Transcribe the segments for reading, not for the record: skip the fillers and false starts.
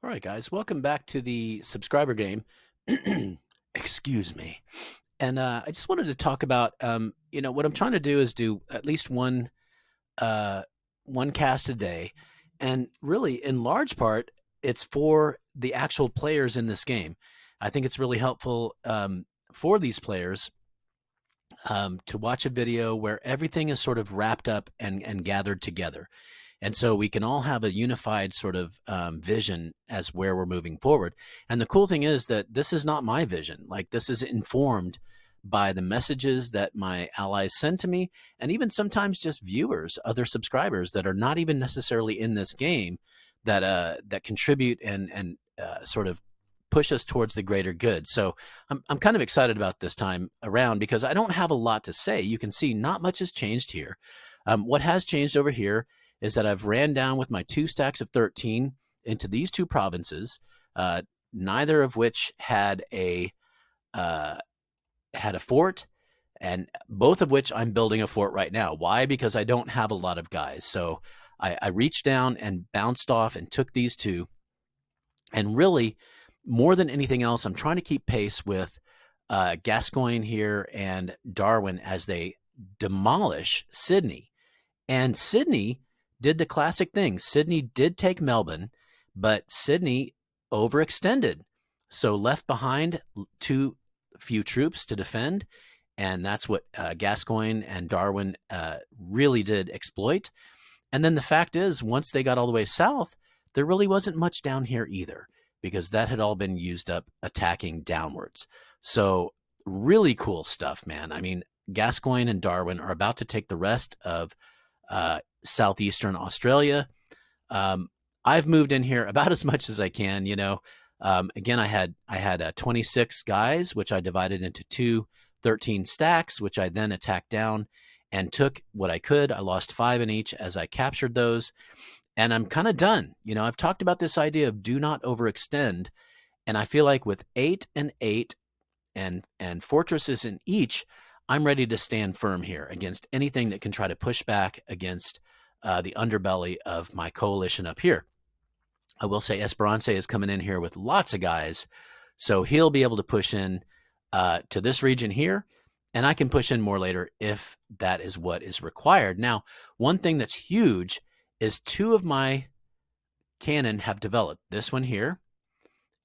All right, guys, welcome back to the subscriber game. Excuse me. And I just wanted to talk about, what I'm trying to do is do at least uh, one cast a day, and really, in large part, it's for the actual players in this game. I think it's really helpful for these players to watch a video where everything is sort of wrapped up and gathered together. And so we can all have a unified sort of vision as where we're moving forward. And the cool thing is that this is not my vision. Like, this is informed by the messages that my allies send to me, and even sometimes just viewers, other subscribers that are not even necessarily in this game, that contribute and sort of push us towards the greater good. So I'm kind of excited about this time around because I don't have a lot to say. You can see not much has changed here. What has changed over here is that I've ran down with my 2 stacks of 13 into these 2 provinces, neither of which had a fort, and both of which I'm building a fort right now. Why? Because I don't have a lot of guys. So I reached down and bounced off and took these 2. And really, more than anything else, I'm trying to keep pace with Gascoigne here and Darwin as they demolish Sydney. And Sydney did the classic thing. Sydney did take Melbourne, but Sydney overextended. So left behind too few troops to defend. And that's what Gascoigne and Darwin really did exploit. And then the fact is, once they got all the way south, there really wasn't much down here either, because that had all been used up attacking downwards. So really cool stuff, man. I mean, Gascoigne and Darwin are about to take the rest of southeastern Australia. I've moved in here about as much as I can. Again, I had 26 guys, which I divided into 2 13 stacks, which I then attacked down and took what I could. I lost 5 in each as I captured those, and I'm kind of done. I've talked about this idea of do not overextend, and I feel like with 8 and 8 and fortresses in each, I'm ready to stand firm here against anything that can try to push back against the underbelly of my coalition up here. I will say Esperance is coming in here with lots of guys, so he'll be able to push in to this region here, and I can push in more later if that is what is required. Now, one thing that's huge is 2 of my cannon have developed. This one here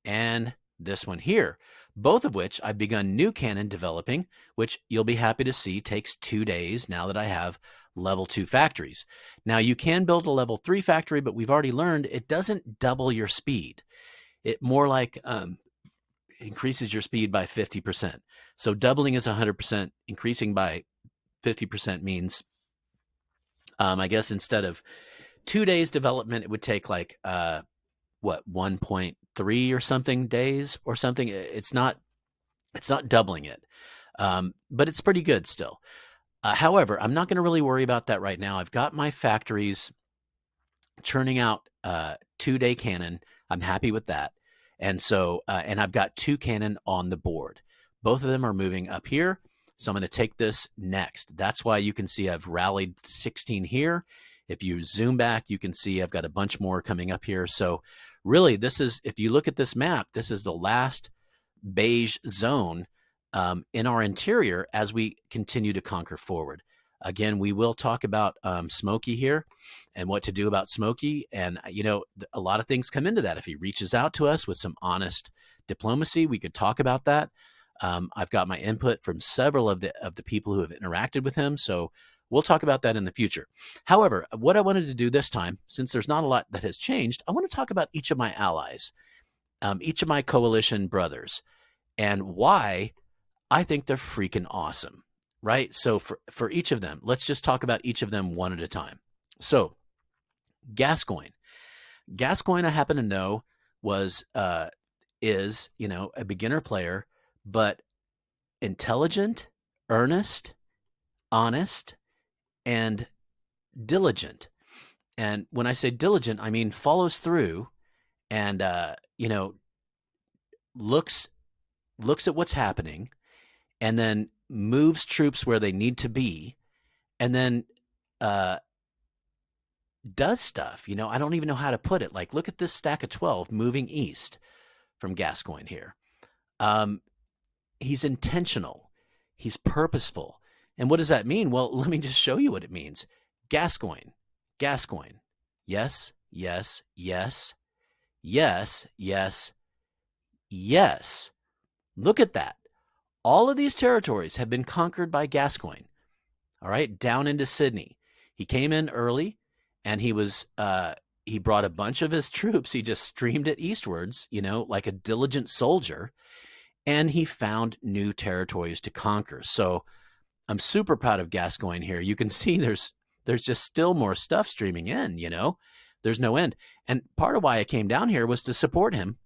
and this one here, both of which I've begun new cannon developing, which you'll be happy to see takes 2 days now that I have level 2 factories. Now, you can build a level 3 factory, but we've already learned it doesn't double your speed. It more like increases your speed by 50%. So doubling is 100%. Increasing by 50% means, I guess instead of 2 days development, it would take like 1.3 or something days or something. It's not doubling it, but it's pretty good still. However, I'm not going to really worry about that right now. I've got my factories churning out 2-day cannon. I'm happy with that. And so, and I've got 2 cannon on the board. Both of them are moving up here. So I'm going to take this next. That's why you can see I've rallied 16 here. If you zoom back, you can see I've got a bunch more coming up here. So really, this is, if you look at this map, this is the last beige zone in our interior as we continue to conquer forward. Again, we will talk about Smokey here and what to do about Smokey. And, a lot of things come into that. If he reaches out to us with some honest diplomacy, we could talk about that. I've got my input from several of the people who have interacted with him. So we'll talk about that in the future. However, what I wanted to do this time, since there's not a lot that has changed, I want to talk about each of my allies, each of my coalition brothers, and why I think they're freaking awesome, right? So for each of them, let's just talk about each of them one at a time. So Gascoigne, I happen to know is a beginner player, but intelligent, earnest, honest, and diligent. And when I say diligent, I mean follows through and looks at what's happening, and then moves troops where they need to be, and then does stuff. I don't even know how to put it. Like, look at this stack of 12 moving east from Gascoigne here. Um, he's intentional. He's purposeful. And what does that mean? Well, let me just show you what it means. Gascoigne, Gascoigne. Yes, yes, yes, yes, yes, yes. Look at that. All of these territories have been conquered by Gascoigne. All right, down into Sydney. He came in early, and he brought a bunch of his troops. He just streamed it eastwards, like a diligent soldier, and he found new territories to conquer. So I'm super proud of Gascoigne here. You can see there's just still more stuff streaming in. There's no end. And part of why I came down here was to support him.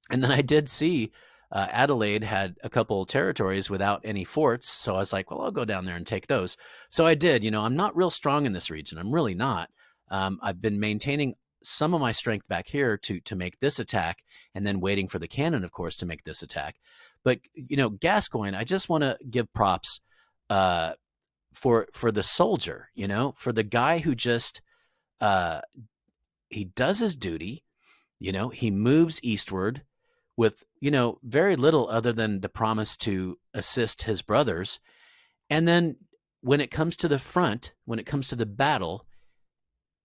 And then I did see Adelaide had a couple territories without any forts. So I was like, well, I'll go down there and take those. So I did. I'm not real strong in this region. I'm really not. I've been maintaining some of my strength back here to make this attack, and then waiting for the cannon, of course, to make this attack. But, Gascoigne, I just want to give props for the soldier, for the guy who just he does his duty. He moves eastward with, very little other than the promise to assist his brothers. And then when it comes to the front, when it comes to the battle,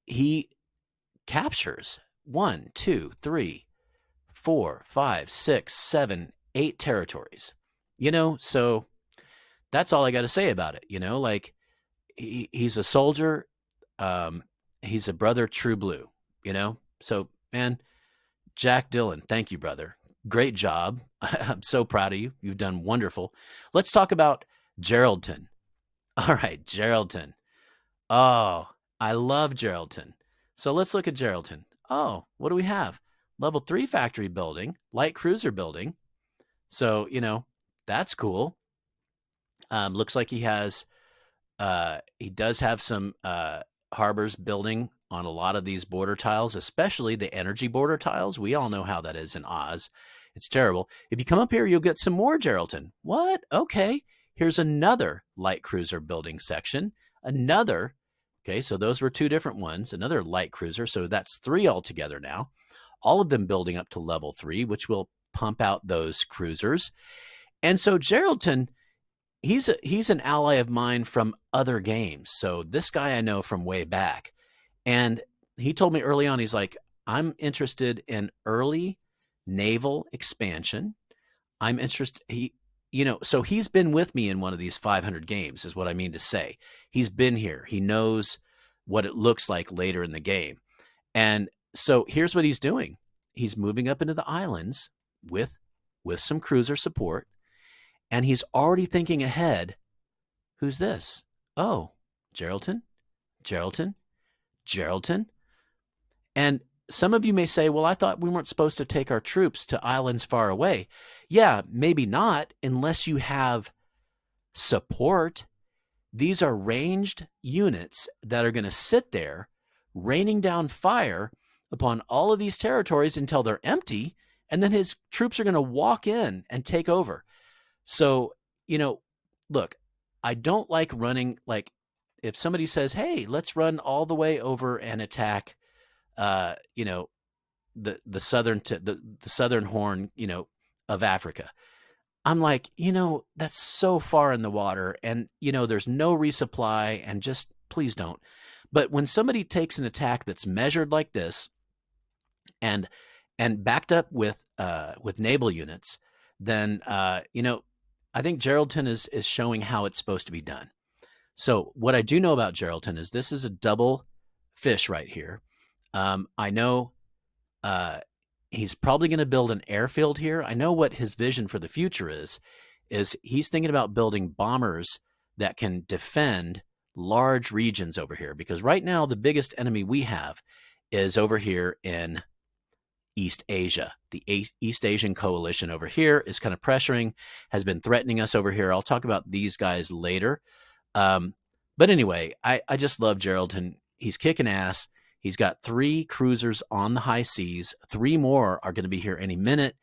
he captures 1, 2, 3, 4, 5, 6, 7, 8 territories. So that's all I got to say about it. Like he's a soldier. He's a brother, true blue. So man, Jack Dillon, thank you, brother. Great job. I'm so proud of you. You've done wonderful. Let's talk about Geraldton. All right, Geraldton. Oh, I love Geraldton. So let's look at Geraldton. Oh, what do we have? Level 3 factory building, light cruiser building. So, that's cool. Looks like he does have some harbors building on a lot of these border tiles, especially the energy border tiles. We all know how that is in Oz. It's terrible. If you come up here, you'll get some more Geraldton. What? Okay. Here's another light cruiser building section. Okay, so those were 2 different ones. Another light cruiser. So that's 3 altogether now. All of them building up to level 3, which will pump out those cruisers. And so Geraldton, he's an ally of mine from other games. So this guy I know from way back. And he told me early on, he's like, I'm interested in early naval expansion. I'm interested. So he's been with me in one of these 500 games, is what I mean to say. He's been here. He knows what it looks like later in the game. And so here's what he's doing. He's moving up into the islands with some cruiser support. And he's already thinking ahead. Who's this? Oh, Geraldton? And some of you may say, well, I thought we weren't supposed to take our troops to islands far away. Yeah, maybe not, unless you have support. These are ranged units that are going to sit there raining down fire upon all of these territories until they're empty, and then his troops are going to walk in and take over. So, look, I don't like running, like if somebody says, hey, let's run all the way over and attack, the southern horn, of Africa. I'm like, that's so far in the water, and, there's no resupply, and just please don't. But when somebody takes an attack that's measured like this and backed up with naval units, then, I think Geraldton is showing how it's supposed to be done. So what I do know about Geraldton is this is a double fish right here. I know he's probably going to build an airfield here. I know what his vision for the future is he's thinking about building bombers that can defend large regions over here. Because right now, the biggest enemy we have is over here in East Asia. The East Asian coalition over here is kind of pressuring, has been threatening us over here. I'll talk about these guys later. But anyway, I just love Geraldton. He's kicking ass. He's got 3 cruisers on the high seas. 3 more are going to be here any minute.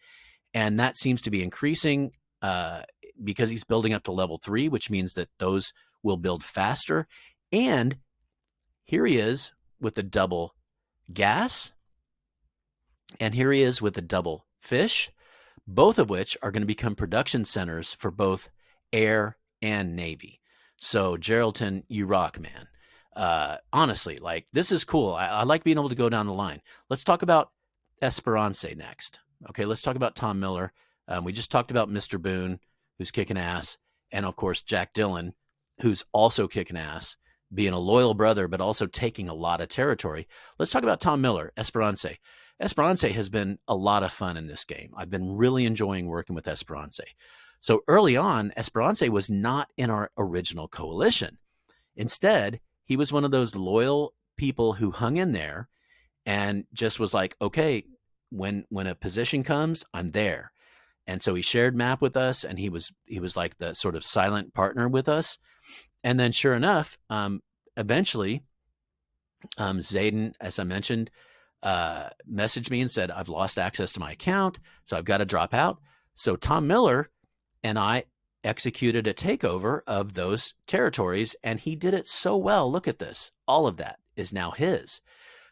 And that seems to be increasing because he's building up to level 3, which means that those will build faster. And here he is with the double gas, and here he is with the double fish, both of which are going to become production centers for both air and Navy. So Geraldton, you rock, man. Honestly, like, this is cool. I like being able to go down the line. Let's talk about Esperance next. Okay, let's talk about Tom Miller. We just talked about Mr. Boone, who's kicking ass, and of course Jack Dillon, who's also kicking ass, being a loyal brother, but also taking a lot of territory. Let's talk about Tom Miller, Esperance. Esperance has been a lot of fun in this game. I've been really enjoying working with Esperance. So early on, Esperance was not in our original coalition. Instead, he was one of those loyal people who hung in there and just was like, okay, when a position comes, I'm there. And so he shared map with us, and he was like the sort of silent partner with us. And then sure enough, eventually, Zayden, as I mentioned, messaged me and said, I've lost access to my account, so I've got to drop out. So Tom Miller and I executed a takeover of those territories, and he did it so well. Look at this. All of that is now his.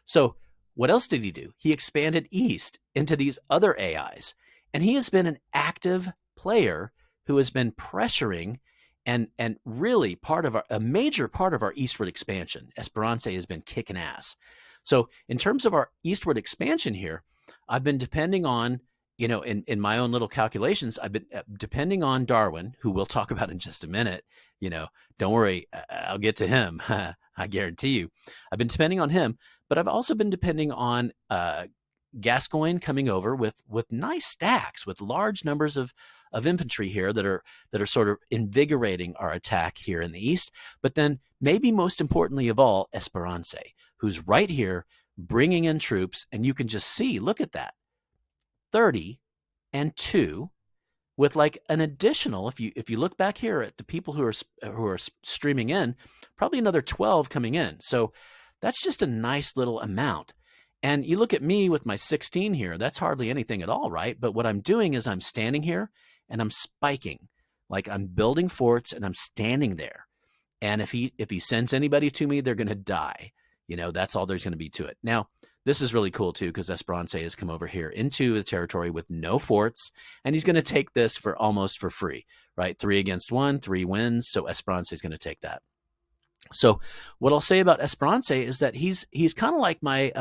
So what else did he do? He expanded east into these other AIs, and he has been an active player who has been pressuring and really a major part of our eastward expansion. Esperance has been kicking ass. So in terms of our eastward expansion here, I've been depending on, in my own little calculations, I've been depending on Darwin, who we'll talk about in just a minute. Don't worry, I'll get to him. I guarantee you. I've been depending on him, but I've also been depending on Gascoigne coming over with nice stacks, with large numbers of infantry here that are sort of invigorating our attack here in the east. But then maybe most importantly of all, Esperance, who's right here bringing in troops, and you can just see, look at that, 30 and 2, with like an additional, if you look back here at the people who are streaming in, probably another 12 coming in. So that's just a nice little amount. And you look at me with my 16 here, that's hardly anything at all, right? But what I'm doing is I'm standing here and I'm spiking, like I'm building forts and I'm standing there. And if he sends anybody to me, they're going to die. That's all there's going to be to it. Now, this is really cool too, because Esperance has come over here into the territory with no forts, and he's going to take this for almost for free, right? 3 against 1, 3 wins. So Esperance is going to take that. So what I'll say about Esperance is that he's kind of like my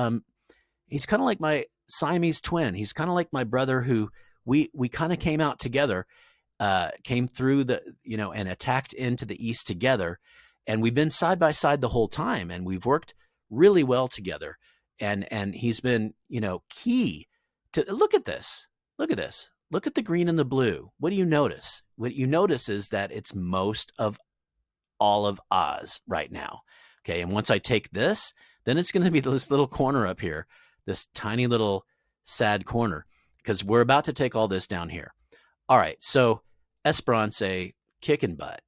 Siamese twin. He's kind of like my brother who we kind of came out together, came through and attacked into the east together. And we've been side by side the whole time, and we've worked really well together. And he's been, key to look at this. Look at this. Look at the green and the blue. What do you notice? What you notice is that it's most of all of Oz right now. Okay. And once I take this, then it's going to be this little corner up here, this tiny little sad corner, because we're about to take all this down here. All right. So Esperance kicking butt,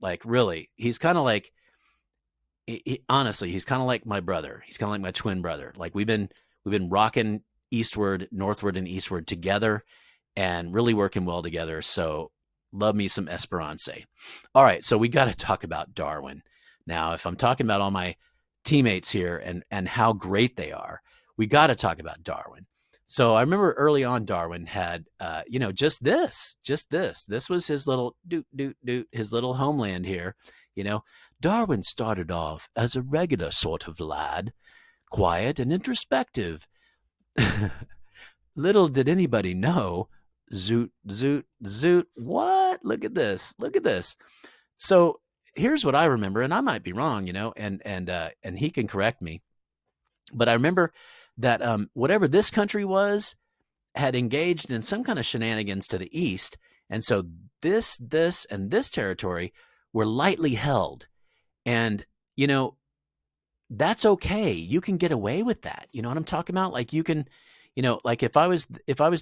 like really, he's kind of like, honestly, he's kind of like my brother. He's kind of like my twin brother. Like we've been rocking eastward, northward, and eastward together, and really working well together. So love me some Esperance. All right, so we got to talk about Darwin. Now, if I'm talking about all my teammates here and how great they are, we got to talk about Darwin. So I remember early on, Darwin had, just this. This was his little his little homeland here. Darwin started off as a regular sort of lad, quiet and introspective. Little did anybody know, zoot, zoot, zoot, what? Look at this. So here's what I remember, and I might be wrong, and he can correct me. But I remember that whatever this country was had engaged in some kind of shenanigans to the east, and so this, and this territory were lightly held. And, that's okay. You can get away with that. You know what I'm talking about? Like you can, like if I was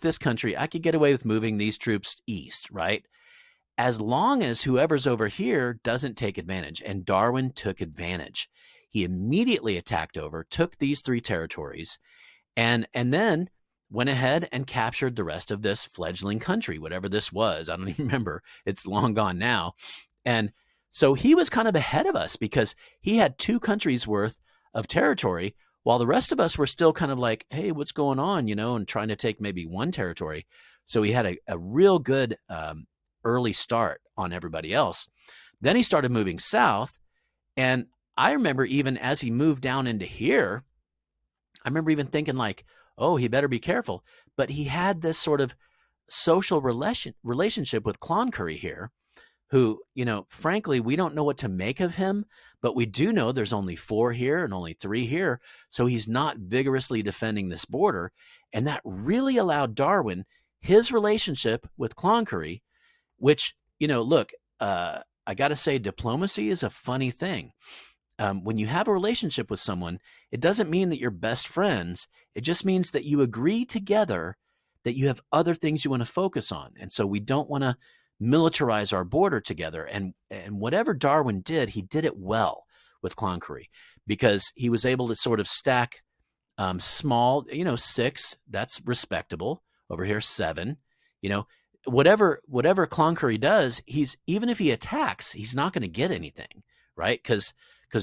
this country, I could get away with moving these troops east, right? As long as whoever's over here doesn't take advantage. And Darwin took advantage. He immediately attacked over, took these 3 territories, and then went ahead and captured the rest of this fledgling country, whatever this was. I don't even remember. It's long gone now. And so he was kind of ahead of us because he had 2 countries worth of territory, while the rest of us were still kind of like, hey, what's going on, and trying to take maybe one territory. So he had a real good early start on everybody else. Then he started moving south. And I remember even as he moved down into here, I remember even thinking like, oh, he better be careful. But he had this sort of social relationship with Cloncurry here, who, frankly, we don't know what to make of him, but we do know there's only 4 here and only 3 here. So he's not vigorously defending this border. And that really allowed Darwin his relationship with Cloncurry, which, look, I got to say, diplomacy is a funny thing. When you have a relationship with someone, it doesn't mean that you're best friends. It just means that you agree together that you have other things you want to focus on. And so we don't want to militarize our border together. And whatever Darwin did, he did it well with Cloncurry, because he was able to sort of stack small, 6, that's respectable. Over here, 7, whatever Cloncurry does, even if he attacks, he's not going to get anything, right? Because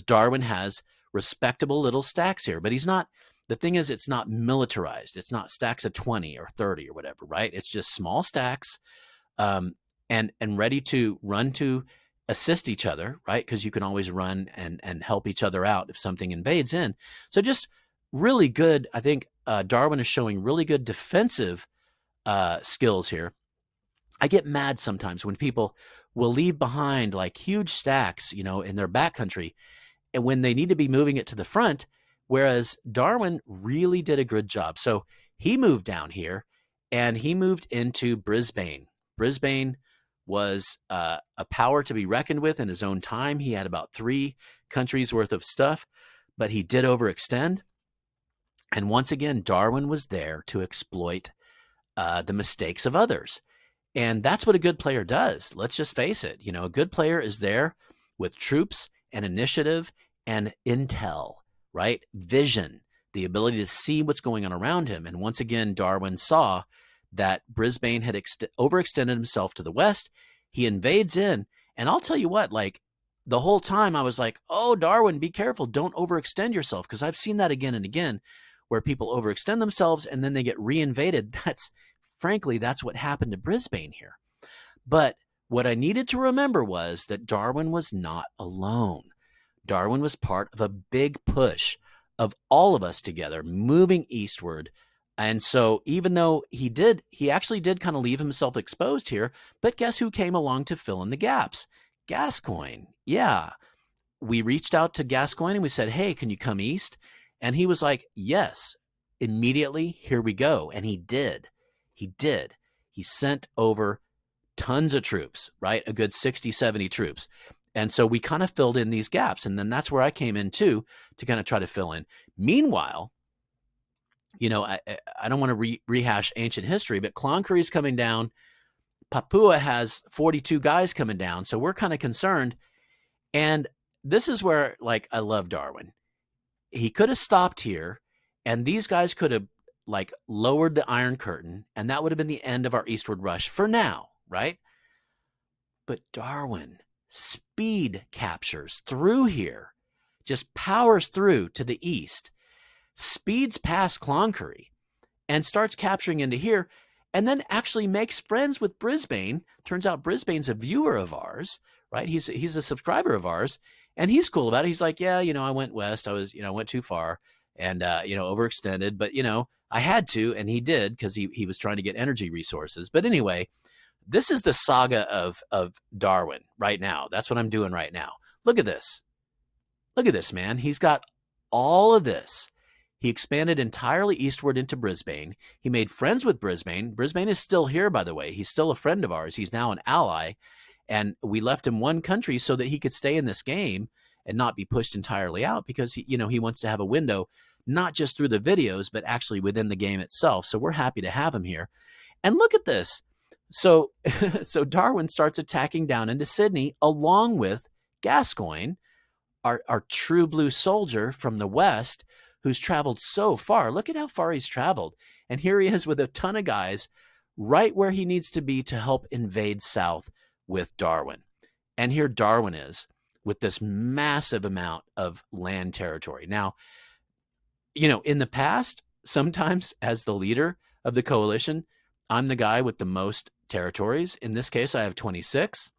Darwin has respectable little stacks here, but he's not. The thing is, it's not militarized. It's not stacks of 20 or 30 or whatever, right? It's just small stacks, and ready to run to assist each other, right? Because you can always run and help each other out if something invades in. So just really good. I think Darwin is showing really good defensive skills here. I get mad sometimes when people will leave behind like huge stacks, in their backcountry, and when they need to be moving it to the front, whereas Darwin really did a good job. So he moved down here and he moved into Brisbane. Brisbane was a power to be reckoned with in his own time. He had about 3 countries worth of stuff, but he did overextend. And once again, Darwin was there to exploit the mistakes of others. And that's what a good player does. Let's just face it. A good player is there with troops and initiative and intel, right? Vision, the ability to see what's going on around him. And once again, Darwin saw that Brisbane had overextended himself to the west. He invades in. And I'll tell you what, like the whole time I was like, oh, Darwin, be careful. Don't overextend yourself. Because I've seen that again and again where people overextend themselves and then they get reinvaded. Frankly, that's what happened to Brisbane here. But what I needed to remember was that Darwin was not alone. Darwin was part of a big push of all of us together moving eastward. And so even though he actually did kind of leave himself exposed here, but guess who came along to fill in the gaps? Gascoigne. Yeah. We reached out to Gascoigne and we said, hey, can you come east? And he was like, yes, immediately, here we go. And he did. He did. He sent over tons of troops, right? A good 60, 70 troops. And so we kind of filled in these gaps. And then that's where I came in too, to kind of try to fill in. Meanwhile, I don't want to rehash ancient history, but Cloncurry is coming down. Papua has 42 guys coming down. So we're kind of concerned. And this is where, like, I love Darwin. He could have stopped here and these guys could have like lowered the Iron Curtain, and that would have been the end of our eastward rush for now, right? But Darwin speed captures through here, just powers through to the east, speeds past Cloncurry, and starts capturing into here, and then actually makes friends with Brisbane. Turns out Brisbane's a viewer of ours, right? He's a subscriber of ours, and he's cool about it. He's like, yeah, I went west. I was, I went too far and, overextended, but, I had to, and he did because he was trying to get energy resources. But anyway, this is the saga of Darwin right now. That's what I'm doing right now. Look at this. Look at this, man. He's got all of this. He expanded entirely eastward into Brisbane. He made friends with Brisbane. Brisbane is still here, by the way. He's still a friend of ours. He's now an ally. And we left him one country so that he could stay in this game and not be pushed entirely out because, he wants to have a window, not just through the videos, but actually within the game itself. So we're happy to have him here. And look at this. So Darwin starts attacking down into Sydney along with Gascoigne, our true blue soldier from the west who's traveled so far. Look at how far he's traveled. And here he is with a ton of guys right where he needs to be to help invade south with Darwin. And here Darwin is with this massive amount of land territory. Now, in the past, sometimes as the leader of the coalition, I'm the guy with the most territories. In this case, I have 26.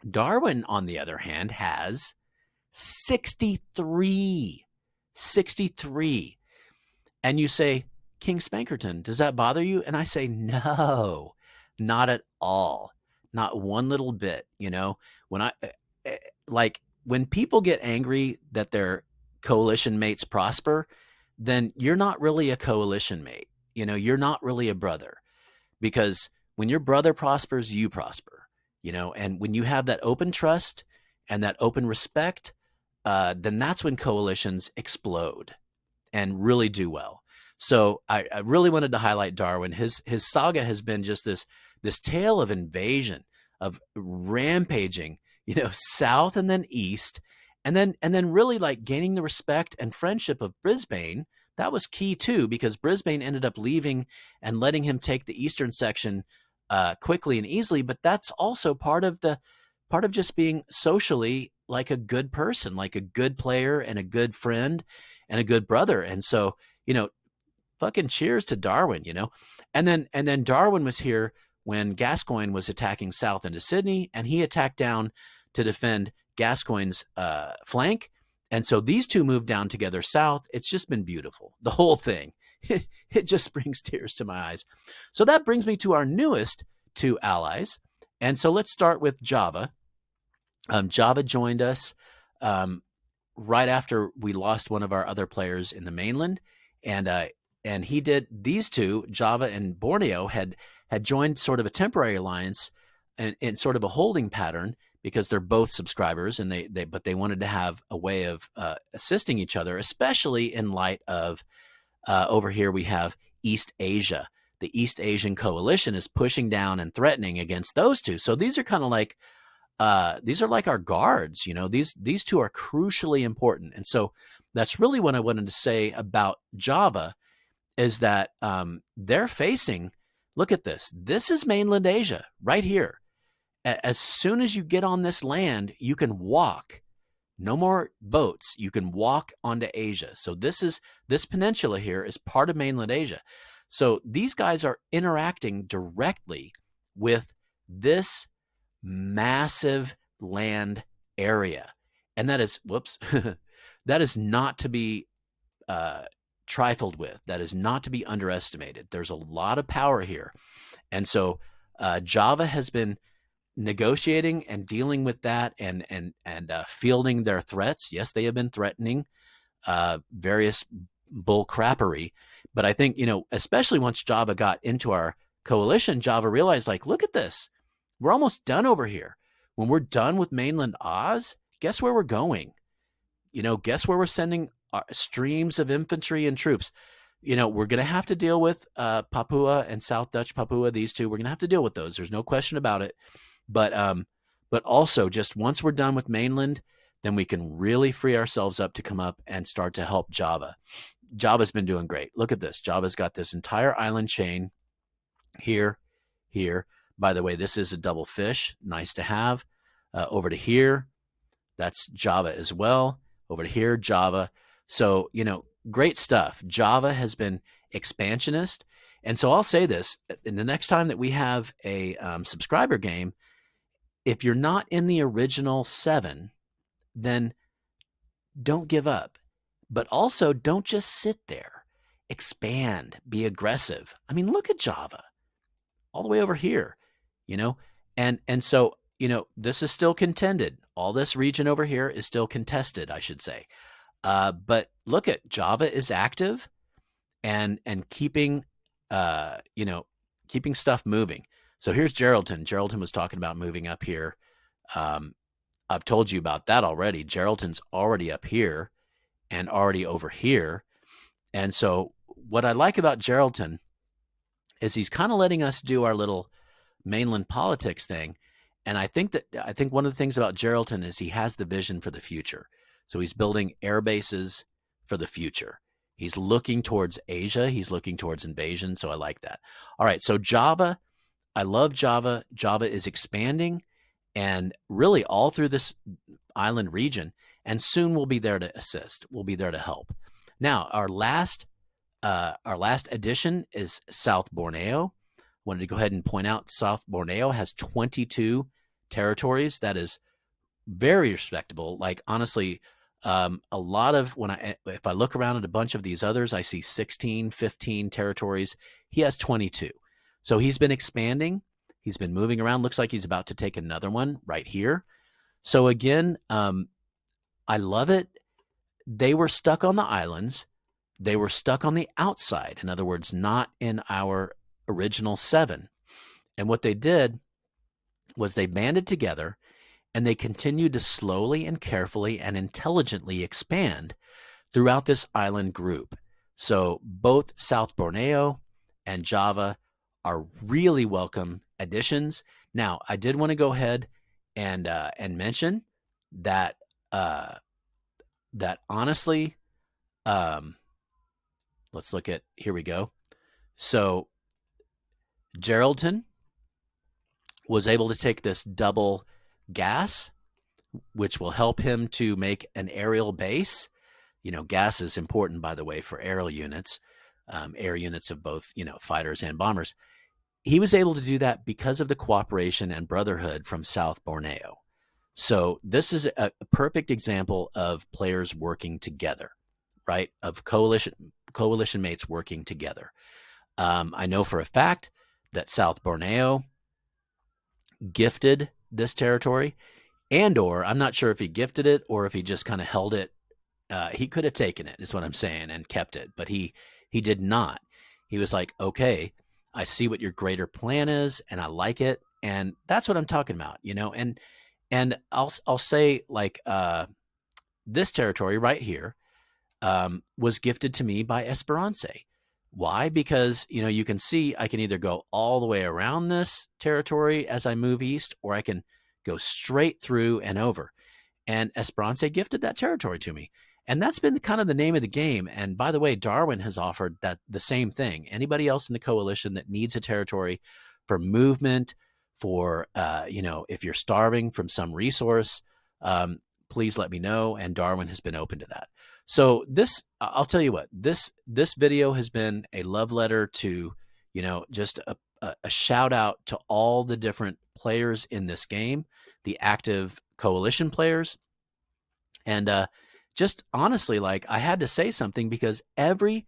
Darwin, on the other hand, has 63. 63. And you say, King Spankerton, does that bother you? And I say, no, not at all. Not one little bit. When people get angry that their coalition mates prosper, then you're not really a coalition mate. You're not really a brother, because when your brother prospers, you prosper, and when you have that open trust and that open respect, then that's when coalitions explode and really do well. So I really wanted to highlight Darwin. His saga has been just this tale of invasion, of rampaging, south and then east, and then really like gaining the respect and friendship of Brisbane. That was key too, because Brisbane ended up leaving and letting him take the eastern section quickly and easily. But that's also part of just being socially like a good person, like a good player and a good friend and a good brother. And so, fucking cheers to Darwin, And then Darwin was here when Gascoigne was attacking south into Sydney, and he attacked down to defend Gascoigne's flank. And so these two moved down together south. It's just been beautiful. The whole thing. It just brings tears to my eyes. So that brings me to our newest two allies. And so let's start with Java. Java joined us right after we lost one of our other players in the mainland. And he did, these two, Java and Borneo, had joined sort of a temporary alliance in sort of a holding pattern, because they're both subscribers, and but they wanted to have a way of assisting each other, especially in light of over here we have East Asia. The East Asian coalition is pushing down and threatening against those two. So these are kind of like these are like our guards. These two are crucially important, and so that's really what I wanted to say about Java, is that they're facing. Look at this. This is mainland Asia right here. As soon as you get on this land, you can walk. No more boats. You can walk onto Asia. So this peninsula here is part of mainland Asia. So these guys are interacting directly with this massive land area. And that is, that is not to be trifled with. That is not to be underestimated. There's a lot of power here. And so Java has been negotiating and dealing with that and fielding their threats. Yes, they have been threatening various bull crappery, but I think, especially once Java got into our coalition, Java realized, like, look at this. We're almost done over here. When we're done with mainland Oz, guess where we're going? Guess where we're sending our streams of infantry and troops? We're going to have to deal with Papua and South Dutch Papua, these two. We're going to have to deal with those. There's no question about it. But also, just once we're done with mainland, then we can really free ourselves up to come up and start to help Java. Java's been doing great. Look at this. Java's got this entire island chain here. By the way, this is a double fish. Nice to have. Over to here, that's Java as well. Over to here, Java. So, great stuff. Java has been expansionist. And so I'll say this, in the next time that we have a subscriber game, if you're not in the original 7, then don't give up. But also, don't just sit there. Expand. Be aggressive. I mean, look at Java. All the way over here, And so, this is still contended. All this region over here is still contested, I should say. But look at Java is active and keeping, keeping stuff moving. So here's Geraldton. Geraldton was talking about moving up here. I've told you about that already. Geraldton's already up here and already over here. And so what I like about Geraldton is he's kind of letting us do our little mainland politics thing. And I think one of the things about Geraldton is he has the vision for the future. So he's building air bases for the future. He's looking towards Asia. He's looking towards invasion. So I like that. All right. So Java, I love Java. Java is expanding. And really all through this, island region, and soon we'll be there to assist. We'll be there to help. Now, our last addition is South Borneo. Wanted to go ahead and point out South Borneo has 22 territories. That is very respectable. Like, honestly, a lot of if I look around at a bunch of these others, I see 16, 15 territories. He has 22. So he's been expanding. He's been moving around. Looks like he's about to take another one right here. So again, I love it. They were stuck on the islands. They were stuck on the outside. In other words, not in our original 7. And what they did was they banded together and they continued to slowly and carefully and intelligently expand throughout this island group. So both South Borneo and Java are really welcome additions. Now, I did want to go ahead and mention that that honestly, let's look at, here we go. So Geraldton was able to take this double gas, which will help him to make an aerial base. You know, gas is important, by the way, for aerial units, air units of both, fighters and bombers. He was able to do that because of the cooperation and brotherhood from South Borneo. So this is a perfect example of players working together, right? Of coalition mates working together. I know for a fact that South Borneo gifted this territory, or I'm not sure if he gifted it or if he just kind of held it. He could have taken it, is what I'm saying, and kept it, but he did not. He was like, okay, I see what your greater plan is, and I like it, and that's what I'm talking about, And I'll say, like, this territory right here was gifted to me by Esperance. Why? Because, you can see I can either go all the way around this territory as I move east, or I can go straight through and over. And Esperance gifted that territory to me. And that's been kind of the name of the game. And by the way, Darwin has offered that the same thing. Anybody else in the coalition that needs a territory for movement, for, if you're starving from some resource, please let me know. And Darwin has been open to that. So I'll tell you what, this video has been a love letter to, just a shout out to all the different players in this game, the active coalition players. And just honestly, like, I had to say something because every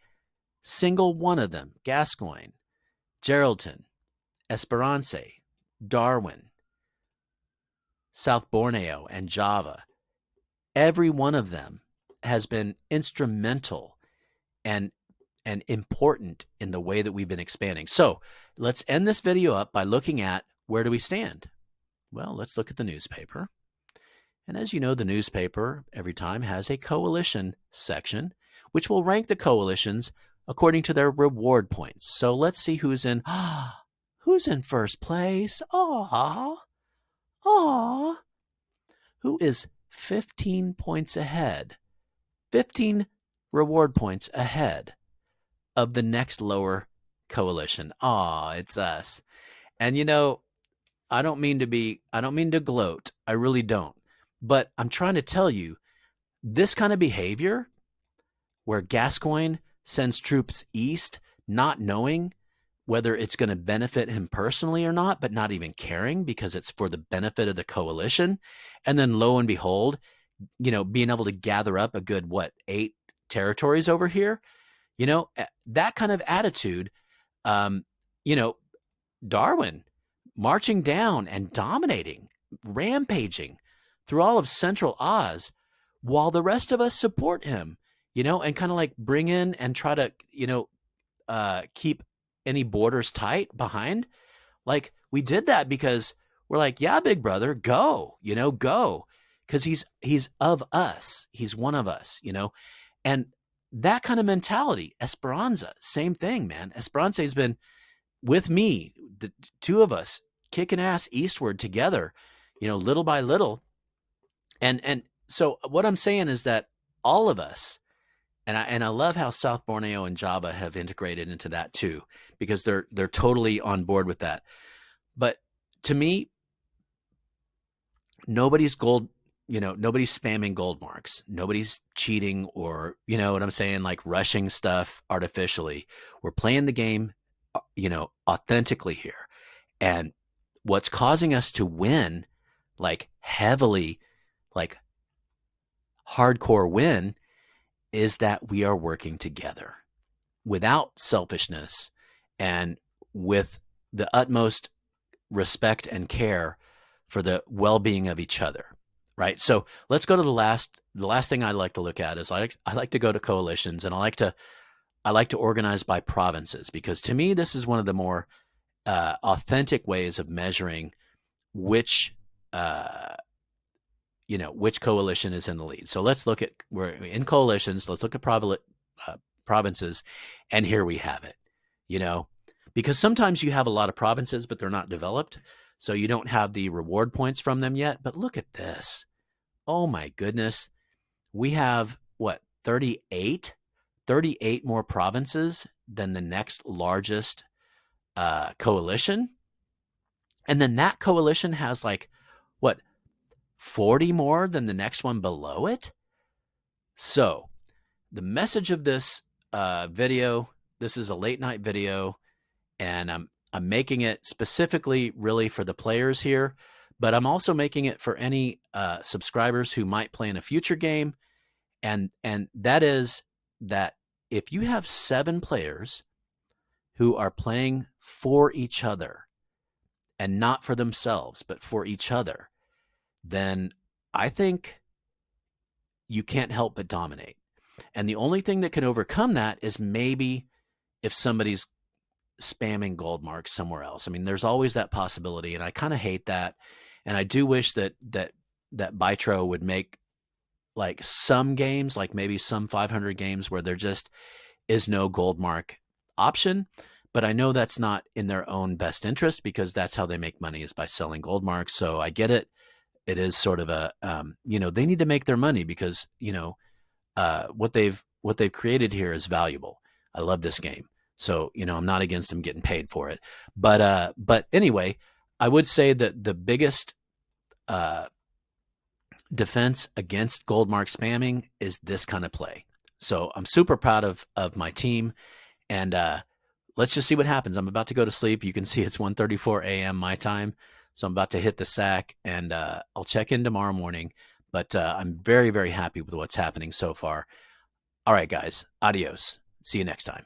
single one of them, Gascoigne, Geraldton, Esperance, Darwin, South Borneo, and Java, every one of them has been instrumental and important in the way that we've been expanding. So let's end this video up by looking at, where do we stand? Well, let's look at the newspaper. And as you know, the newspaper every time has a coalition section, which will rank the coalitions according to their reward points. So let's see who's in first place. Who is 15 points ahead? 15 reward points ahead of the next lower coalition. It's us. And I don't mean to gloat. I really don't. But I'm trying to tell you, this kind of behavior where Gascoigne sends troops east, not knowing whether it's going to benefit him personally or not, but not even caring because it's for the benefit of the coalition. And then lo and behold, being able to gather up a good, 8 territories over here, that kind of attitude, Darwin marching down and dominating, rampaging through all of Central Oz while the rest of us support him, and kind of like bring in and try to, keep any borders tight behind. Like, we did that because we're like, yeah, big brother, go, go. Because he's of us. He's one of us, And that kind of mentality, Esperanza, same thing, man. Esperanza has been with me, the two of us, kicking ass eastward together, little by little. And so what I'm saying is that all of us, and I love how South Borneo and Java have integrated into that too, because they're totally on board with that. But to me, nobody's gold nobody's spamming gold marks. Nobody's cheating or, you know what I'm saying, like rushing stuff artificially. We're playing the game, authentically here. And what's causing us to win, like heavily, like hardcore win, is that we are working together without selfishness and with the utmost respect and care for the well-being of each other, right? So let's go to the last thing I like to look at is I like to go to coalitions, and I like to organize by provinces, because to me this is one of the more authentic ways of measuring which which coalition is in the lead. So let's look at, we're in coalitions. Let's look at provinces, and here we have it. Because sometimes you have a lot of provinces, but they're not developed, so you don't have the reward points from them yet. But look at this. Oh my goodness. We have what, 38 more provinces than the next largest coalition. And then that coalition has like, what, 40 more than the next one below it? So the message of this video, this is a late night video, and I'm making it specifically really for the players here, but I'm also making it for any subscribers who might play in a future game. And that is that if you have 7 players who are playing for each other and not for themselves, but for each other, then I think you can't help but dominate. And the only thing that can overcome that is maybe if somebody's spamming gold marks somewhere else. I mean, there's always that possibility, and I kind of hate that. And I do wish that Bytro would make like some games, like maybe some 500 games where there just is no gold mark option. But I know that's not in their own best interest, because that's how they make money, is by selling gold marks. So I get it. It is sort of a, they need to make their money, because, what they've created here is valuable. I love this game. So, I'm not against them getting paid for it. But anyway, I would say that the biggest defense against gold mark spamming is this kind of play. So I'm super proud of my team, and let's just see what happens. I'm about to go to sleep. You can see it's 1:34 a.m. my time. So I'm about to hit the sack, and I'll check in tomorrow morning. But I'm very, very happy with what's happening so far. All right, guys. Adios. See you next time.